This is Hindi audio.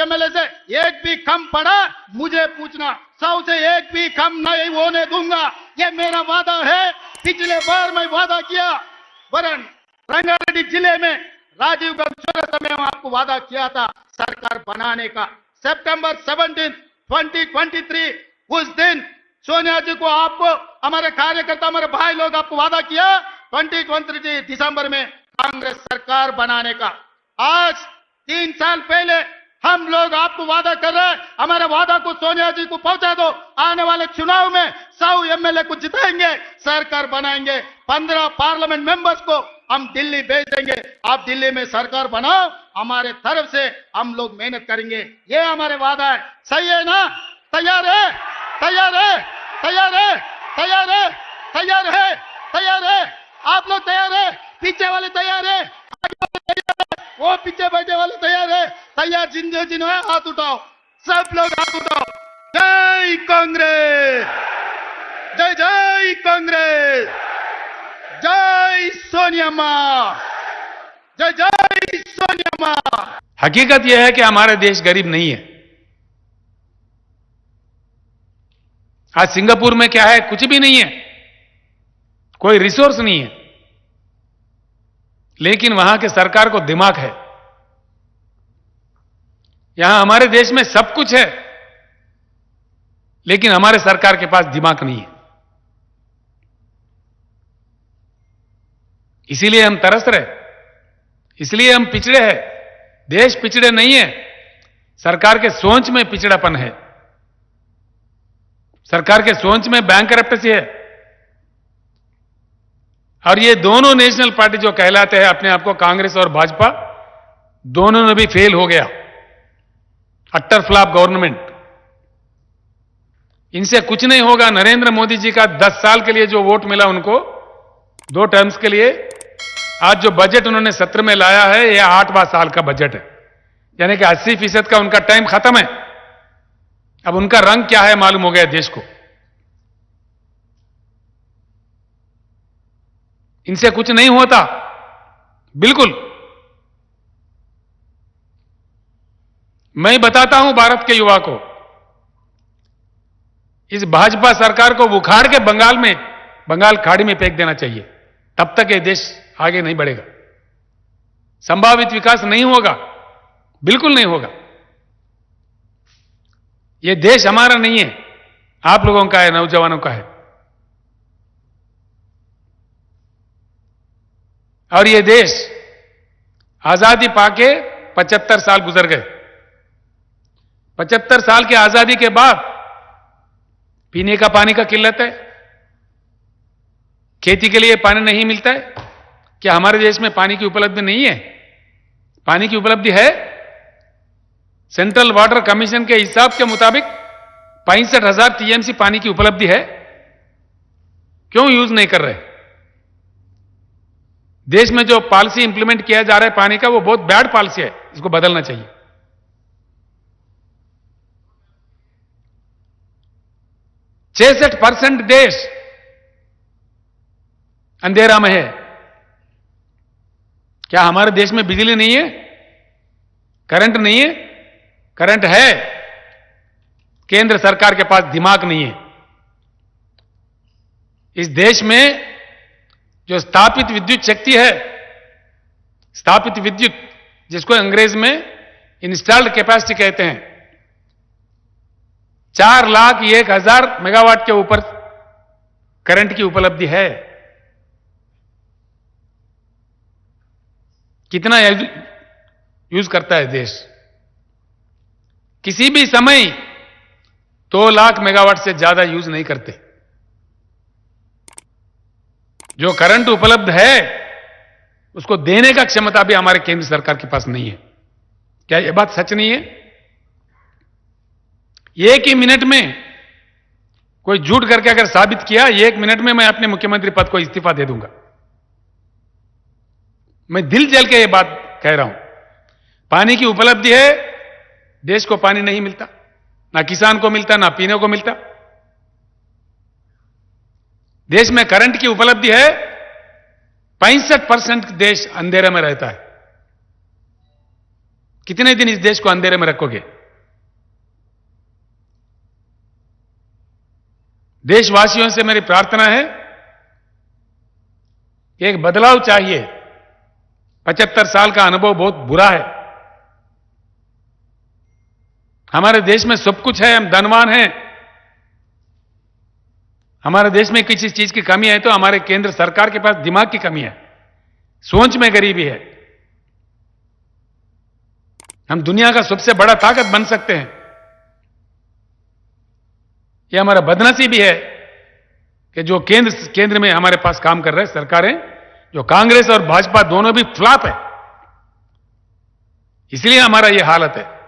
एमएलए से एक भी कम पड़ा मुझे पूछना, 100 से एक भी कम नहीं होने दूंगा, ये मेरा वादा है। पिछले बार मैं वादा किया वरन रंगारेड्डी जिले में राजीव गांधी चुनाव समय में आपको वादा किया था सरकार बनाने का। सितंबर 17, 2023 उस दिन सोनिया जी को आपको हमारे कार्यकर्ता हमारे भाई लोग आपको वादा किया 2023 दिसंबर में कांग्रेस सरकार बनाने का। आज 3 साल पहले हम लोग आपको वादा कर रहे हैं, हमारे वादा को सोनिया जी को पहुंचा दो। आने वाले चुनाव में 100 एमएलए को जिताएंगे, सरकार बनाएंगे। 15 पार्लियामेंट मेंबर्स को हम दिल्ली भेज देंगे। आप दिल्ली में सरकार बनाओ, हमारे तरफ से हम लोग मेहनत करेंगे। ये हमारे वादा है। सही है ना? तैयार है? तैयार है? तैयार है? तैयार है? तैयार है? तैयार है? आप लोग तैयार है? पीछे वाले तैयार है? आगे वाले तैयार है? वो पीछे बैठे वाले तैयार है? तैयार जिन्होंने हाथ उठाओ, सब लोग हाथ उठाओ। जय कांग्रेस, जय जय कांग्रेस, जय सोनिया मां, जय जय सोनिया मां। हकीकत यह है कि हमारा देश गरीब नहीं है। आज सिंगापुर में क्या है? कुछ भी नहीं है, कोई रिसोर्स नहीं है, लेकिन वहां के सरकार को दिमाग है। यहां हमारे देश में सब कुछ है, लेकिन हमारे सरकार के पास दिमाग नहीं है। इसीलिए हम तरस रहे, इसलिए हम पिछड़े हैं। देश पिछड़े नहीं है, सरकार के सोच में पिछड़ापन है, सरकार के सोच में बैंकरप्सी है। और ये दोनों नेशनल पार्टी जो कहलाते हैं अपने आप को, कांग्रेस और भाजपा, दोनों ने भी फेल हो गया। अट्टर फ्लॉप गवर्नमेंट, इनसे कुछ नहीं होगा। नरेंद्र मोदी जी का 10 साल के लिए जो वोट मिला उनको 2 टर्म्स के लिए, आज जो बजट उन्होंने सत्र में लाया है यह 8वां साल का बजट है, यानी कि 80% का उनका टाइम खत्म है। अब उनका रंग क्या है मालूम हो गया देश को। इनसे कुछ नहीं होता, बिल्कुल। मैं बताता हूं भारत के युवा को, इस भाजपा सरकार को उखाड़ के बंगाल खाड़ी में फेंक देना चाहिए। तब तक ये देश आगे नहीं बढ़ेगा, संभावित विकास नहीं होगा, बिल्कुल नहीं होगा। ये देश हमारा नहीं है, आप लोगों का है, नौजवानों का है। और ये देश आजादी पाके 75 साल गुजर गए। 75 साल की आजादी के बाद पीने का पानी का किल्लत है, खेती के लिए पानी नहीं मिलता है। क्या हमारे देश में पानी की उपलब्धि नहीं है? पानी की उपलब्धि है। सेंट्रल वाटर कमीशन के हिसाब के मुताबिक 65,000 टीएमसी पानी की उपलब्धि है। क्यों यूज नहीं कर रहे? देश में जो पॉलिसी इंप्लीमेंट किया जा रहा है पानी का, वो बहुत बैड पॉलिसी है, इसको बदलना चाहिए। 66% देश अंधेरा में है। क्या हमारे देश में बिजली नहीं है? करंट नहीं है? करंट है, केंद्र सरकार के पास दिमाग नहीं है। इस देश में जो स्थापित विद्युत शक्ति है, स्थापित विद्युत, जिसको अंग्रेज में इंस्टॉल्ड कैपेसिटी कहते हैं, 4,01,000 मेगावाट के ऊपर करंट की उपलब्धि है। कितना यूज करता है देश? किसी भी समय 2 लाख मेगावाट से ज्यादा यूज नहीं करते। जो करंट उपलब्ध है उसको देने का क्षमता भी हमारे केंद्र सरकार के पास नहीं है। क्या यह बात सच नहीं है? एक ही मिनट में कोई झूठ करके अगर साबित किया, 1 मिनट में मैं अपने मुख्यमंत्री पद को इस्तीफा दे दूंगा। मैं दिल जल के ये बात कह रहा हूं। पानी की उपलब्धि है, देश को पानी नहीं मिलता, ना किसान को मिलता, ना पीने को मिलता। देश में करंट की उपलब्धि है, 65% देश अंधेरे में रहता है। कितने दिन इस देश को अंधेरे में रखोगे? देशवासियों से मेरी प्रार्थना है कि एक बदलाव चाहिए। 75 साल का अनुभव बहुत बुरा है। हमारे देश में सब कुछ है, हम धनवान हैं। हमारे देश में किसी चीज की कमी है तो हमारे केंद्र सरकार के पास दिमाग की कमी है, सोच में गरीबी है। हम दुनिया का सबसे बड़ा ताकत बन सकते हैं। यह हमारा बदनसीबी है कि जो केंद्र में हमारे पास काम कर रहे हैं सरकारें, जो कांग्रेस और भाजपा दोनों भी फ्लॉप है, इसलिए हमारा यह हालत है।